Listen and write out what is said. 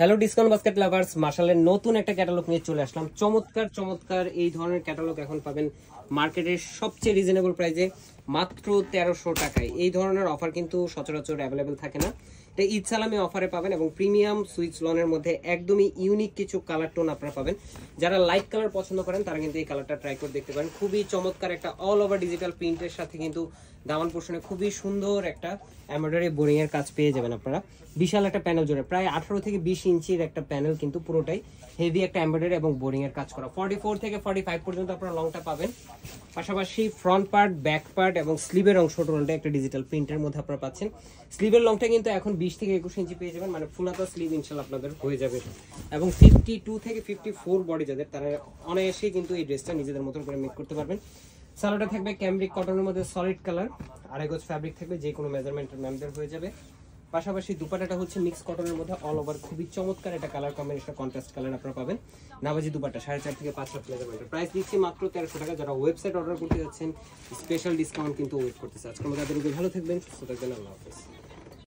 Hello discount basket lovers, মার্শালের নতুন একটা catalogue নিয়ে চলে আসলাম। চমৎকার চমৎকার এই ধরনের ক্যাটালগ এখন পাবেন মার্কেটের সবচেয়ে রিজনেবল প্রাইসে, মাত্র 1300 টাকায়। এই ধরনের অফার কিন্তু সচরাচর অ্যাভেলেবেল থাকে না। এটা ঈদ সালামি অফারে পাবেন এবং প্রিমিয়াম সুইচ লনের মধ্যে একদমই ইউনিক কিছু কালার টোন আপনারা পাবেন। যারা লাইট কালার পছন্দ করেন তারা কিন্তু এই কালারটা ট্রাই করে দেখতে পারেন। খুবই চমৎকার একটা অল ওভার ডিজিটাল প্রিন্টের সাথে কিন্তু দামান পোর্শনে খুবই সুন্দর একটা এমব্রয়ডারি বোরিং এর কাজ পেয়ে যাবেন আপনারা। বিশাল একটা প্যানেল জুড়ে প্রায় 18 থেকে 20 ইঞ্চির একটা প্যানেল, কিন্তু পুরোটাই হেভি একটা এমব্রয়ডারি এবং বোরিং এর কাজ করা। 44 থেকে 45 পর্যন্ত আপনারা লংটা পাবেন। পাশাপাশি ফ্রন্ট পার্ট, ব্যাক পার্ট এবং স্লিভের অংশ টোটালটা একটা ডিজিটাল প্রিন্টের মধ্যে আপনারা পাচ্ছেন। স্লিভের লংটা কিন্তু এখন 20 থেকে 21 ইঞ্চি পেয়ে যাবেন, মানে ফুল হাতা স্লিভ ইনশাআল্লাহ আপনাদের হয়ে যাবে। এবং 52 থেকে 54 বডি যাদের, তারা অনায়াসেই কিন্তু এই ড্রেসটা নিজেদের মতন করে মেক করতে পারবেন। সালোয়ারটা থাকবে ক্যামব্রিক কটনের মধ্যে সলিড কালার, আড়াই গজ ফ্যাব্রিক থাকবে, যে কোনো মেজারমেন্টের ম্যামদের হয়ে যাবে। পাশাপাশি দুপাট্টাটা হচ্ছে মিক্স কটনের মধ্যে অল ওভার খুবই চমৎকার একটা কালার কম্বিনেশন, কন্ট্রাস্ট কালার আপনারা পাবেন। নামাজি দুপাট্টা 4.5 থেকে 5 লাখ মেজারমেন্টের প্রাইস দিচ্ছি মাত্র 1300 টাকা। যারা ওয়েবসাইট অর্ডার করতে যাচ্ছেন স্পেশাল ডিসকাউন্ট কিন্তু ওয়েট করতেছে। আজকের মধ্যে আপনাদের ভালো থাকবেন, সুস্থ থাকবেন, আল্লাহ হাফেজ।